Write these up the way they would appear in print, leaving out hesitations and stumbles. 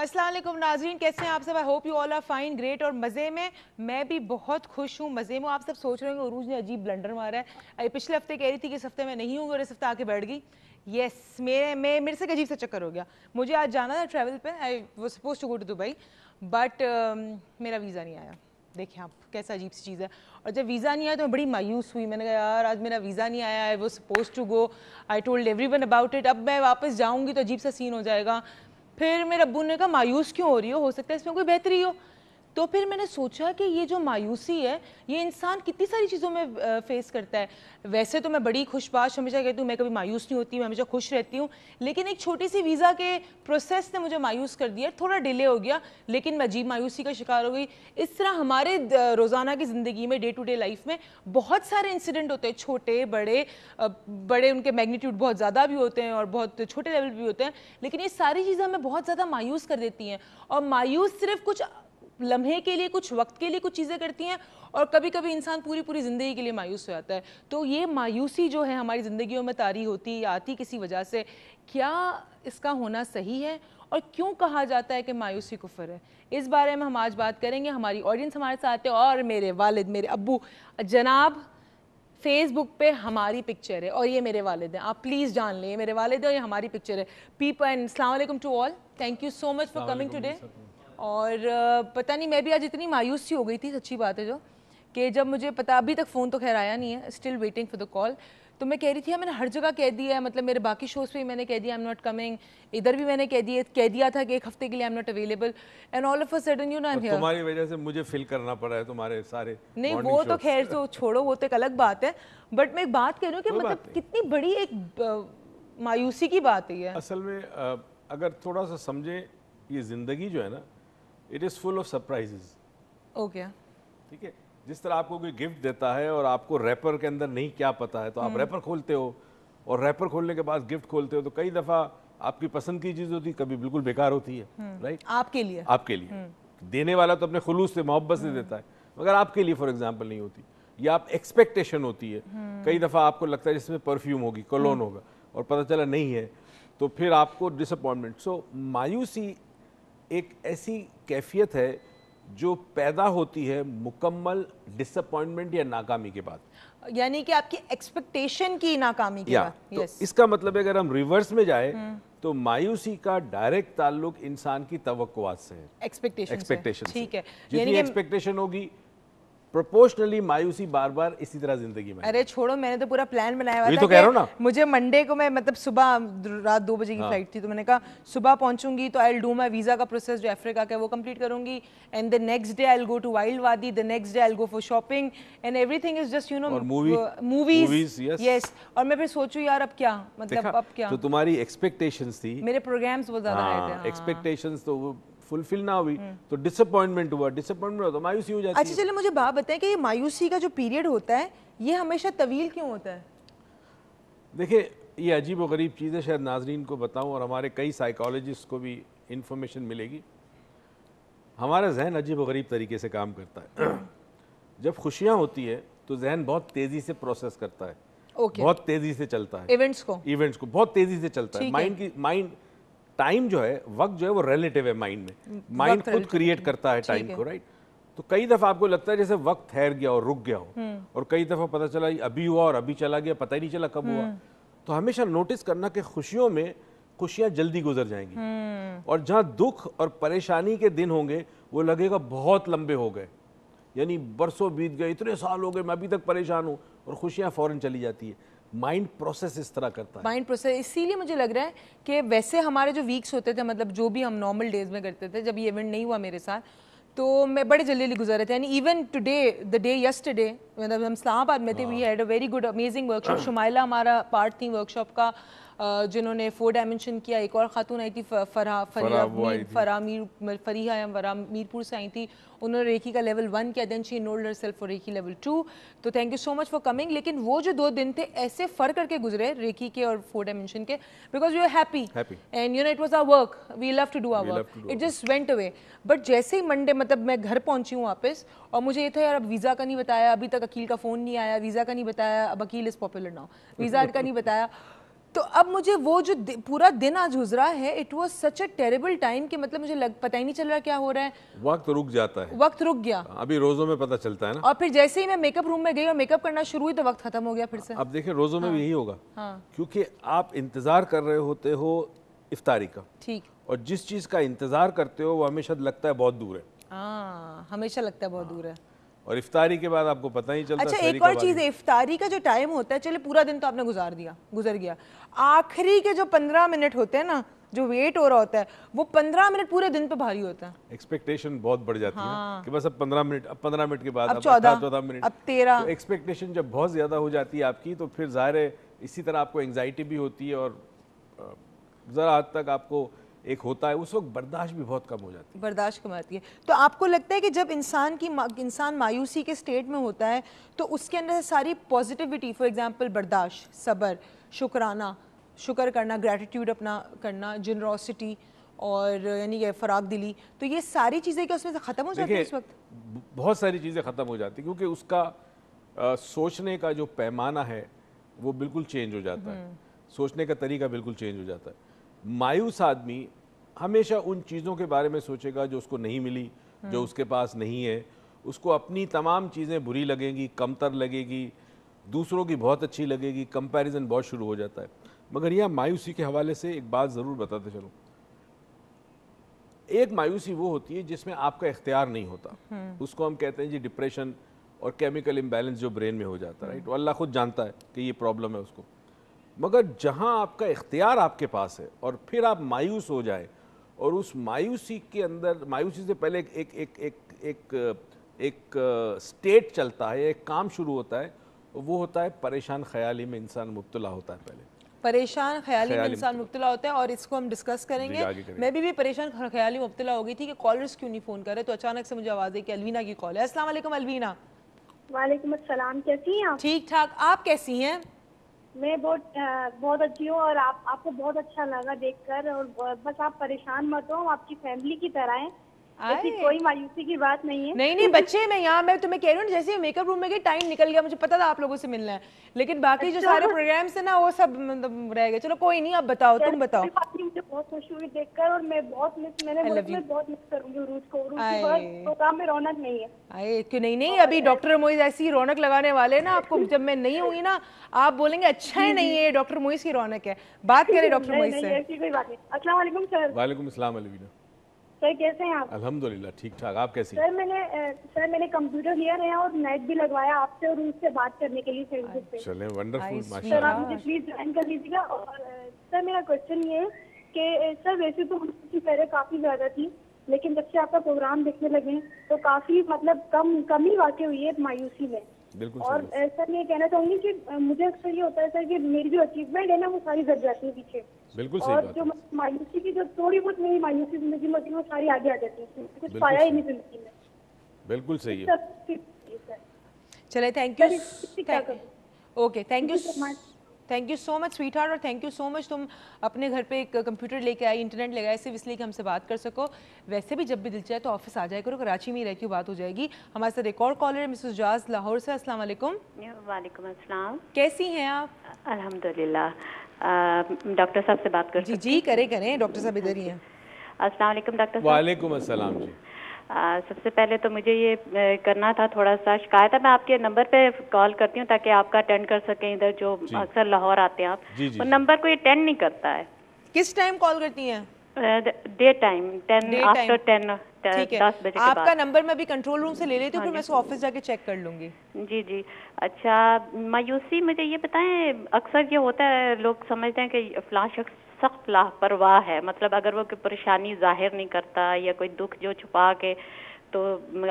अस्सलाम वालेकुम नाज़रीन, कैसे हैं आप सब? I hope you all are fine, great और मज़े में। मैं भी बहुत खुश हूँ, मज़े में। आप सब सोच रहे होंगे उरूज ने अजीब ब्लंडर मारा है। पिछले हफ्ते कह रही थी कि इस हफ्ते मैं नहीं हूँ और इस हफ्ते आके बैठ गई। यस, मेरे से एक अजीब सा चक्कर हो गया। मुझे आज जाना था ट्रैवल पे, I was suppose to go to Dubai, but मेरा वीज़ा नहीं आया। देखिए आप, कैसा अजीब सी चीज़ है। और जब वीज़ा नहीं आया तो मैं बड़ी मायूस हुई। मैंने कहा यार आज मेरा वीज़ा नहीं आया, I was suppose to go, I told everyone about it. अब मैं वापस जाऊँगी तो अजीब सा सीन हो जाएगा। फिर मेरे अब्बू ने कहा मायूस क्यों हो रही हो सकता है इसमें कोई बेहतरी हो। तो फिर मैंने सोचा कि ये जो मायूसी है ये इंसान कितनी सारी चीज़ों में फेस करता है। वैसे तो मैं बड़ी खुशबाश हमेशा कहती हूँ, मैं कभी मायूस नहीं होती, मैं हमेशा खुश रहती हूँ। लेकिन एक छोटी सी वीज़ा के प्रोसेस ने मुझे मायूस कर दिया, थोड़ा डिले हो गया, लेकिन मैं अजीब मायूसी का शिकार हो गई। इस तरह हमारे रोज़ाना की ज़िंदगी में, डे टू डे लाइफ में बहुत सारे इंसिडेंट होते हैं, छोटे बड़े, बड़े उनके मैग्नीट्यूड बहुत ज़्यादा भी होते हैं और बहुत छोटे लेवल भी होते हैं, लेकिन ये सारी चीज़ें हमें बहुत ज़्यादा मायूस कर देती हैं। और मायूस सिर्फ कुछ लम्हे के लिए, कुछ वक्त के लिए कुछ चीज़ें करती हैं, और कभी कभी इंसान पूरी पूरी ज़िंदगी के लिए मायूस हो जाता है। तो ये मायूसी जो है हमारी ज़िंदगियों में तारी होती या आती किसी वजह से, क्या इसका होना सही है और क्यों कहा जाता है कि मायूसी कुफ्र है? इस बारे में हम आज बात करेंगे। हमारी ऑडियंस हमारे साथ है और मेरे वालिद, मेरे अब्बू जनाब, फेसबुक पे हमारी पिक्चर है और ये मेरे वालिद हैं। आप प्लीज़ जान लें, मेरे वालिद है और ये हमारी पिक्चर है। पीपल एंड अस्सलाम वालेकुम to all, thank you so much for coming today. और पता नहीं मैं भी आज इतनी मायूस सी हो गई थी, सच्ची बात है जो, कि जब मुझे पता, अभी तक फ़ोन तो खैर आया नहीं है, still waiting for the call. तो मैं कह रही थी मैंने हर जगह कह दिया है, मतलब मेरे बाकी शोज़ पे भी मैंने कह दिया आई एम नॉट कमिंग, इधर भी मैंने कह दिया था कि एक हफ्ते के लिए I am not available, and all of a sudden you know I am here. तुम्हारी वजह से मुझे फील करना पड़ा है तुम्हारे सारे नहीं वो तो खैर तो छोड़ो, वो तो एक अलग बात है, बट मैं एक बात कह रही हूँ कि मतलब कितनी बड़ी एक मायूसी की बात है ये। असल में अगर थोड़ा सा समझे, ये जिंदगी जो है ना, it is full of surprises. Okay, ठीक है, जिस तरह आपको कोई गिफ्ट देता है और आपको रैपर के अंदर नहीं क्या पता है, तो आप रैपर खोलते हो और रैपर खोलने के बाद गिफ्ट खोलते हो, तो कई दफ़ा आपकी पसंद की चीज़ होती है, कभी बिल्कुल बेकार होती है, राइट? आपके लिए देने वाला तो अपने खुलूस से, मोहब्बत से देता है, मगर आपके लिए फॉर एग्जाम्पल नहीं होती, या आप एक्सपेक्टेशन होती है। कई दफ़ा आपको लगता है जिसमें परफ्यूम होगी, कोलोन होगा, और पता चला नहीं है, तो फिर आपको डिसअपॉइंटमेंट। सो मायूसी एक ऐसी कैफियत है जो पैदा होती है मुकम्मल डिसअपॉइंटमेंट या नाकामी के बाद, यानी कि आपकी एक्सपेक्टेशन की नाकामी के बाद। तो इसका मतलब है अगर हम रिवर्स में जाए तो मायूसी का डायरेक्ट ताल्लुक इंसान की तवक्कुआत से है, एक्सपेक्टेशन। ठीक है, जितनी एक्सपेक्टेशन होगी प्रोपोर्शनली मायूसी बार बार इसी तरह जिंदगी में। अरे छोड़ो, मैंने तो पूरा प्लान बनाया हुआ था, तो कह रहा हूं ना, मुझे मंडे को मैं मतलब सुबह रात 2 बजे की फ्लाइट थी, तो मैंने कहा सुबह पहुंचूंगी तो I will do my visa का प्रोसेस जो अफ्रीका का है वो कंप्लीट करूंगी, and the next day I will go to Wild Wadi, the next day I will go for shopping and everything is just you know movies. Yes, और मैं फिर सोचूं यार अब क्या, मतलब अब क्या। तो तुम्हारी एक्सपेक्टेशंस थी, मेरे प्रोग्राम्स बहुत ज्यादा आए थे, एक्सपेक्टेशंस तो फुलफिल ना हुई, तो डिसअपॉइंटमेंट हुआ, डिसअपॉइंटमेंट हुआ तो मायूसी हो जाती है। अच्छा चलिए मुझे बात बताएं कि ये मायूसी का जो पीरियड होता है ये हमेशा तवील क्यों होता है? देखिए ये अजीब व गरीब चीज़ है, शायद नाजरीन को बताऊं और हमारे कई साइकोलॉजिस्ट को भी इंफॉर्मेशन मिलेगी। हमारा जहन अजीब व गरीब तरीके से काम करता है। जब खुशियाँ होती है तो जहन बहुत तेज़ी से प्रोसेस करता है, बहुत तेज़ी से चलता है, इवेंट्स को बहुत तेज़ी से चलता है। माइंड टाइम जो है, वक्त जो है वो रिलेटिव है माइंड में, माइंड खुद क्रिएट करता है टाइम को, राइट? तो कई दफ़ा आपको लगता है जैसे वक्त ठहर गया और रुक गया हो, और कई दफ़ा पता चला अभी हुआ और अभी चला गया, पता ही नहीं चला कब हुआ। तो हमेशा नोटिस करना कि खुशियों में खुशियाँ जल्दी गुजर जाएंगी, और जहाँ दुख और परेशानी के दिन होंगे वो लगेगा बहुत लंबे हो गए, यानी बरसों बीत गए, इतने साल हो गए, मैं अभी तक परेशान हूँ, और खुशियाँ फ़ौरन चली जाती है। माइंड प्रोसेस इस तरह करता है, माइंड प्रोसेस। इसीलिए मुझे लग रहा है कि वैसे हमारे जो वीक्स होते थे, मतलब जो भी हम नॉर्मल डेज में करते थे, जब ये इवेंट नहीं हुआ मेरे साथ तो मैं बड़े जल्दी गुजर रहे थे। यानी even today, the day yesterday, मतलब हम इस्लामाबाद में थे, we had a very good amazing workshop. Shumaila हमारा पार्ट थी वर्कशॉप का, जिन्होंने 4 डायमेंशन किया। एक और खातून आई थी फरीहा मीरपुर से आई थी, उन्होंने रेकी का लेवल 1 किया, then she enrolled herself for reiki level 2। तो thank you so much for coming. लेकिन वो जो 2 दिन थे ऐसे फर करके गुजरे रेकी के और 4 डायमेंशन के, because we are happy and you know it was our work, we love to do our work, it just went away. But जैसे ही मंडे, मतलब मैं घर पहुंची हूँ वापस, और मुझे ये था यार अब वीज़ा का नहीं बताया, अभी तक अकील का फ़ोन नहीं आया, वीज़ा का नहीं बताया, अब Aqeel is popular now, visa का नहीं बताया। तो अब मुझे वो जो पूरा दिन आज गुजरा है, it was such a terrible time कि मतलब मुझे पता ही नहीं चल रहा क्या हो रहा है, वक्त रुक जाता है, वक्त रुक गया। अभी रोज़ों में पता चलता है ना। और फिर जैसे ही मैं मेकअप रूम में गई और मेकअप करना शुरू हुई तो वक्त खत्म हो गया फिर से। अब देखिए रोज़ों में भी यही होगा, हाँ क्योंकि आप इंतज़ार कर रहे होते हो इफ्तारी का, ठीक। और जिस चीज़ का इंतज़ार करते हो वो हमेशा लगता है बहुत दूर है, हाँ हमेशा लगता है बहुत दूर है। और इफ्तारी के बाद आपको पता ही चलता। अच्छा सहरी एक और कब आ चीज़ गई। है, इफ्तारी का जो टाइम होता है, चले पूरा दिन तो आपने गुजर गया, आखिरी के जो 15 मिनट होते हैं ना, जो वेट हो रहा होता है, वो 15 मिनट पूरे दिन पे भारी होता है। एक्सपेक्टेशन बहुत बढ़ जाती हाँ। है कि बस अब 15 मिनट, अब 15 मिनट के बाद अब अब 14 14 मिनट, अब 13। तो एक्सपेक्टेशन जब बहुत ज़्यादा हो जाती है आपकी, तो फिर ज़ाहिर है इसी तरह आपको एंग्जाइटी भी होती है, और ज़रा हद तक आपको एक होता है, उस वक्त बर्दाश्त भी बहुत कम हो जाती है। बर्दाश्त कम आती है। तो आपको लगता है कि जब इंसान मायूसी के स्टेट में होता है तो उसके अंदर से सारी पॉजिटिविटी, फॉर एग्जांपल बर्दाश्त, सब्र, शुक्राना, शुक्र करना, ग्रैटिट्यूड अपना करना, जनरोसिटी और यानी कि फराग दिली, तो ये सारी चीज़ें क्या उसमें से ख़त्म हो जाती है उस वक्त? बहुत सारी चीज़ें ख़त्म हो जाती, क्योंकि उसका सोचने का जो पैमाना है वो बिल्कुल चेंज हो जाता है, सोचने का तरीका बिल्कुल चेंज हो जाता है। मायूस आदमी हमेशा उन चीज़ों के बारे में सोचेगा जो उसको नहीं मिली, जो उसके पास नहीं है, उसको अपनी तमाम चीज़ें बुरी लगेंगी, कमतर लगेगी, दूसरों की बहुत अच्छी लगेगी, कंपैरिजन बहुत शुरू हो जाता है। मगर यहाँ मायूसी के हवाले से एक बात ज़रूर बताते चलूँ, एक मायूसी वो होती है जिसमें आपका इख्तियार नहीं होता, उसको हम कहते हैं जी डिप्रेशन और केमिकल इम्बैलेंस जो ब्रेन में हो जाता है, राइट। वो अल्लाह खुद जानता है कि ये प्रॉब्लम है उसको। मगर जहाँ आपका इख्तियार आपके पास है और फिर आप मायूस हो जाए, और उस मायूसी के अंदर, मायूसी से पहले एक स्टेट चलता है, एक काम शुरू होता है, वो होता है परेशान ख्याली में इंसान मुब्तला होता है। पहले परेशान ख्याली में इंसान मुब्तला होता है, और इसको हम डिस्कस करेंगे। मैं भी परेशान ख्याली मुब्तला हो गई थी कि कॉलर्स क्यों नहीं फ़ोन कर रहे, तो अचानक से मुझे आवाज़ आई कि अलवीना की कॉल है। अस्सलाम वालेकुम अलवीना। वालेकुम अस्सलाम, कैसी हैं आप? ठीक ठाक, आप कैसी हैं? मैं बहुत अच्छी हूँ, और आपको बहुत अच्छा लगा देखकर, और बस आप परेशान मत हो, आपकी फैमिली की तरह हैं, ऐसी कोई मायूसी की बात नहीं है। नहीं बच्चे, मैं तुम्हें कह रही हूँ, जैसे मेकअप रूम में गई टाइम निकल गया, मुझे पता था आप लोगों से मिलना है, लेकिन बाकी जो सारे प्रोग्राम्स है ना वो सब मतलब रह गए। चलो कोई नहीं, अब बताओ, तुम बताओ। मुझे बहुत खुशी हुई देखकर, और मैं बहुत मिस करूंगी उरूज को। उरूज के प्रोग्राम में रौनक नहीं है। आए क्यों नहीं, अभी डॉक्टर मोइज ऐसी रौनक लगाने वाले हैं ना आपको, जब मैं नहीं होंगी ना आप बोलेंगे अच्छा है नहीं है, डॉक्टर मोइज की रौनक है। बात करें डॉक्टर मोइज से। ऐसी कोई बात नहीं। अस्सलाम वालेकुम सर। वालेकुम अस्सलाम अलवीना। सर कैसे हैं आप? अल्हम्दुलिल्लाह ठीक ठाक, आप कैसी? सर मैंने कंप्यूटर लिया है और नेट भी लगवाया आपसे, और उससे बात करने के लिए फेसबुक पे। चलें, वंडरफुल, सर माशाल्लाह। आप मुझे प्लीज ज्वाइन कर लीजिएगा। और सर मेरा क्वेश्चन ये है कि सर वैसे तो मुझे पहले काफी ज्यादा थी, लेकिन जब से आपका प्रोग्राम देखने लगे तो काफी मतलब कमी वाकई हुई है मायूसी में। बिल्कुल। और सर मैं कहना चाहूंगी कि मुझे अक्सर ये होता है सर कि मेरी जो अचीवमेंट है ना वो सारी घट जाती है पीछे। बिल्कुल सही और बात जो मायूसी की जो थोड़ी बहुत मेरी मायूसी जिंदगी में होती है वो सारी आगे आ जाती है, कुछ पाया ही नहीं जिंदगी में। बिल्कुल सही है। चले, thank you. Okay, thank you so much sweet heart, और थैंक यू सो मच तुम अपने घर पे एक कंप्यूटर लेके आई, इंटरनेट लगाए सिर्फ इसलिए कि हमसे बात कर सको। वैसे भी जब भी दिल चाहे तो ऑफिस आ जाया करो, कराची में ही रहती हूँ, बात हो जाएगी। हमारे साथ एक और कॉलर है मिसेस जाज लाहौर से। अस्सलाम वालेकुम। वालेकुम अस्सलाम। कैसी हैं आप? अल्हम्दुलिल्लाह। डॉक्टर साहब से बात कर जी करें, डॉक्टर साहब इधर ही हैं। अस्सलाम वालेकुम डॉक्टर साहब। वालेकुम अस्सलाम जी। सबसे पहले तो मुझे ये करना था, थोड़ा सा शिकायत है, मैं आपके नंबर पे कॉल करती हूँ ताकि आपका अटेंड कर सकें, इधर जो अक्सर लाहौर आते हैं आप, वो नंबर को अटेंड नहीं करता है। किस टाइम कॉल करती हैं? डे टाइम, 10 आफ्टर 10, 10 बजे के बाद। आपका नंबर मैं अभी कंट्रोल रूम से ले लेती हूँ, फिर मैं इसको ऑफिस जाके चेक कर लूंगी। जी। अच्छा, मायूसी मुझे ये बताएं, अक्सर ये होता है लोग समझते हैं कि फलां शख्स सख्त लापरवाह है, मतलब अगर वो कोई परेशानी जाहिर नहीं करता या कोई दुख जो छुपा के, तो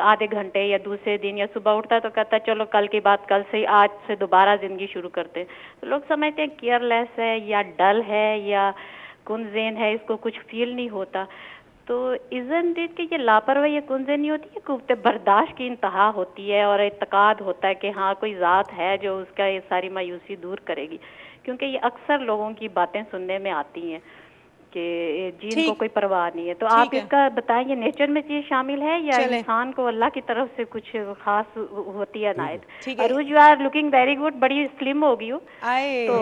आधे घंटे या दूसरे दिन या सुबह उठता है तो कहता है चलो कल की बात कल से, आज से दोबारा जिंदगी शुरू करते हैं। तो लोग समझते हैं केयरलेस है या डल है या कुंज़ेन है, इसको कुछ फील नहीं होता। तो इज़न इट कि ये लापरवाही या कुंज़ेन नहीं होती है, कुव्वत बर्दाश्त की इंतहा होती है, और इत्तेकाद होता है कि हाँ कोई ज़ात है जो उसका ये सारी मायूसी दूर करेगी, क्योंकि ये अक्सर लोगों की बातें सुनने में आती हैं। कि जीन को कोई परवाह नहीं है, तो आप इसका बताएं, ये नेचर में चीज शामिल है या इंसान को अल्लाह की तरफ से कुछ खास होती है नायत? Arooj, you are looking very good, बड़ी स्लिम हो गई हो, तो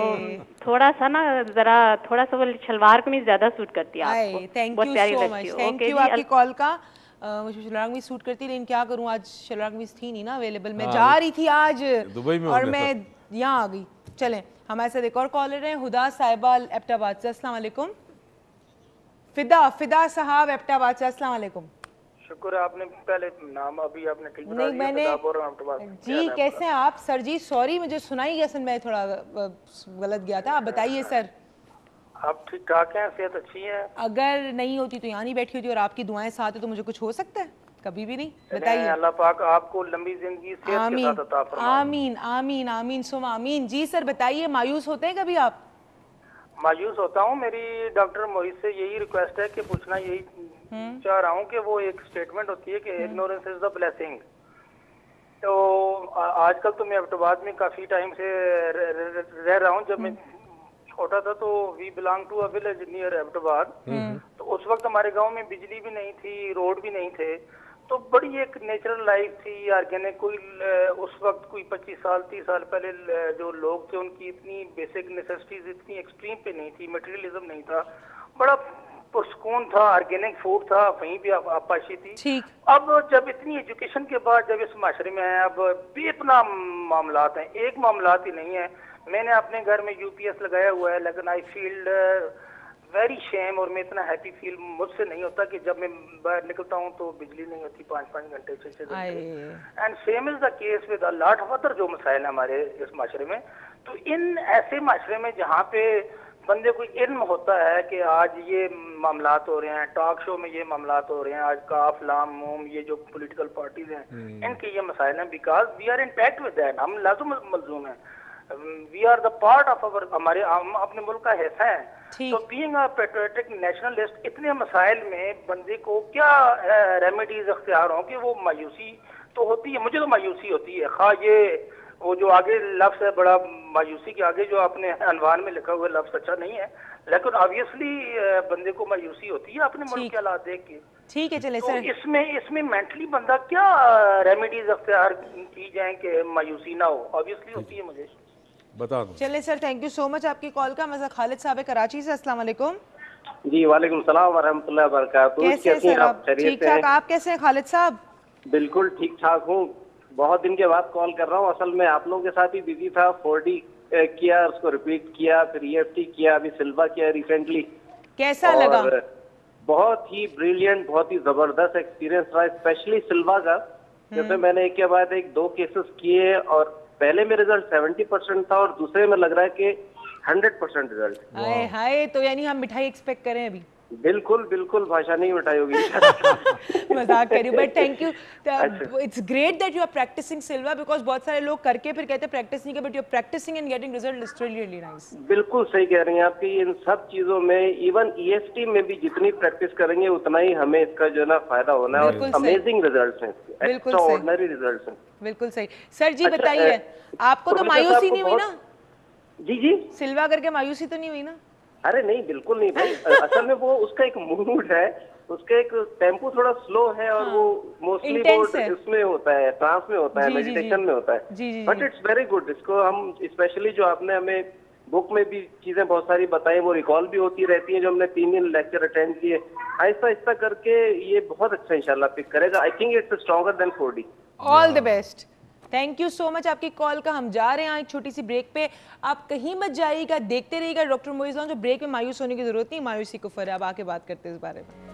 थोड़ा सा ना जरा थोड़ा सा वो शलवार कमीज ज्यादा सूट करती है आपको, बहुत प्यारी लगती है। थैंक यू आपकी कॉल का। मुझे शलवार कमीज सूट करती, लेकिन क्या करूं आज शलवार कमीज थी नहीं ना अवेलेबल, मैं जा रही थी आज दुबई में और मैं यहाँ आ गई। चलें, हमारे साथ एक और कॉलर हैं, हुदा साहिबा एबटाबाद से। अस्सलाम वालेकुम। फिदा साहब एबटाबाद से, अस्सलाम वालेकुम। शुक्र है, आपने पहले नाम अभी आपने ठीक बता दिया। मैंने जी, कैसे हैं आप सर जी? सॉरी, मुझे सुनाई गया सर, मैं थोड़ा गलत गया था। आप बताइए सर। आप ठीक ठाक हैं, सेहत अच्छी है? अगर नहीं होती तो यहाँ नहीं बैठी होती, और आपकी दुआएं साथ है तो मुझे कुछ हो सकता है? कभी भी नहीं। बताइए। अल्लाह पाक आपको लंबी जिंदगी सेहत के साथ अता फरमाए। आमीन आमीन आमीन सुमा आमीन। जी सर बताइए, मायूस होते हैं कभी आप? मायूस होता हूँ। मेरी डॉक्टर मोहित से यही रिक्वेस्ट है कि पूछना यही चाह रहा हूँ कि वो एक स्टेटमेंट होती है कि इग्नोरेंस इज द ब्लेसिंग। तो आजकल तो मैं एबटाबाद में काफी टाइम से रह रहा हूँ। जब मैं छोटा था तो we belong to a village near Abbottabad, तो उस वक्त हमारे गांव में बिजली भी नहीं थी, रोड भी नहीं थे, तो बड़ी एक नेचुरल लाइफ थी, ऑर्गेनिक। कोई उस वक्त कोई 25 साल 30 साल पहले जो लोग थे उनकी इतनी बेसिक नेसेसिटीज इतनी एक्सट्रीम पे नहीं थी, मटेरियलिज्म नहीं था, बड़ा पुरसकून था, ऑर्गेनिक फूड था, वहीं भी आपाशी थी। अब जब इतनी एजुकेशन के बाद जब इस माशरे में है, अब बेपना मामलात हैं, एक मामलात ही नहीं है। मैंने अपने घर में यूपीएस लगाया हुआ है, लेकिन आई फील वेरी शेम, और मैं इतना हैप्पी फील मुझसे नहीं होता कि जब मैं बाहर निकलता हूँ तो बिजली नहीं होती 5-5 घंटे 6-6 घंटे। And same is the case with a lot of other जो मसाइल है हमारे इस माशरे में। तो इन ऐसे माशरे में जहाँ पे बंदे को इल्म होता है कि आज ये मामलात हो रहे हैं, टॉक शो में ये मामलात हो रहे हैं, आज काफ लाम मूम ये जो पॉलिटिकल पार्टीज हैं इनके ये मसाइल हैं, because we are in tact with that, हम लाजुम मलजूम हैं, we are the part of our, हमारे हम अपने मुल्क का हिस्सा है। तो बीइंग अ पेट्रियोटिक नेशनलिस्ट इतने मसाइल में बंदे को क्या रेमेडीज अख्तियार हों कि वो मायूसी तो होती है, मुझे तो मायूसी होती है। खा ये वो जो आगे लफ्ज है बड़ा मायूसी के आगे जो आपने अनवान में लिखा हुआ लफ्ज अच्छा नहीं है, लेकिन ऑब्वियसली बंदे को मायूसी होती है अपने मुल्क के हालात देख के। ठीक है, चले तो सर। इसमें मेंटली बंदा क्या रेमेडीज अख्तियार की जाए कि मायूसी ना हो? ऑब्वियसली होती है, मुझे बता दो। चले sir, thank you so much आपकी कॉल का। मजा खालिद साहब है कराची से। अस्सलाम वालेकुम। जी वालेकुम सलाम व रहमतुल्लाहि व बरकातहू। कैसे हैं सर आप? ठीक ठाक, आप कैसे हैं खालिद साहब? बिल्कुल ठीक ठाक हूँ, बहुत दिन के बाद कॉल कर रहा हूँ। असल में आप लोगों के साथ ही बिजी था, 4D किया, उसको रिपीट किया, फिर EFT किया, अभी सिल्वा किया रिसेंटली। कैसा लगा? बहुत ही ब्रिलियंट, बहुत ही जबरदस्त एक्सपीरियंस रहा, स्पेशली सिल्वा का। जैसे मैंने एक के बाद एक 2 केसेस किए, और पहले में रिजल्ट 70% था और दूसरे में लग रहा है कि 100% रिजल्ट। हाय हाय, तो यानी हम मिठाई एक्सपेक्ट करें अभी? बिल्कुल बिल्कुल, भाषा नहीं मिठाई होगी। मजाक कर रही हूँ, but thank you, it's great that you are practising Silva, because बहुत सारे लोग करके फिर कहते हैं प्रैक्टिस नहीं कर, but you are practising and getting result, is really nice. बिल्कुल सही कह रही हैं आपकी। इन सब चीजों में, इवन EFT में भी जितनी प्रैक्टिस करेंगे उतना ही हमें इसका जो है ना फायदा होना है, और अमेजिंग रिजल्ट्स हैं, एक्स्ट्राऑर्डिनरी रिजल्ट्स हैं। बिल्कुल सही। सर जी बताइए, आपको तो मायूसी नहीं हुई ना? जी सिल्वा करके मायूसी तो नहीं हुई ना? अरे नहीं, बिल्कुल नहीं भाई। असल में वो उसका एक मूड है, उसका एक टेम्पो थोड़ा स्लो है, और वो मोस्टली वो इसमें होता है, ट्रांस में होता है, मेडिटेशन में होता है, बट इट्स वेरी गुड। इसको हम स्पेशली जो आपने हमें बुक में भी चीजें बहुत सारी बताई, वो रिकॉल भी होती रहती है, जो हमने 3 दिन लेक्चर अटेंड किए, आहिस्ता आहिस्ता करके ये बहुत अच्छा इंशाल्लाह पिक करेगा। I think it's stronger than 4D। All the best, thank you so much आपकी कॉल का। हम जा रहे हैं एक छोटी सी ब्रेक पे, आप कहीं मत जाइएगा, देखते रहिएगा डॉक्टर मोइज़ लॉन्च। जो ब्रेक में मायूस होने की जरूरत नहीं, मायूसी कुफर है। अब आके बात करते हैं इस बारे में।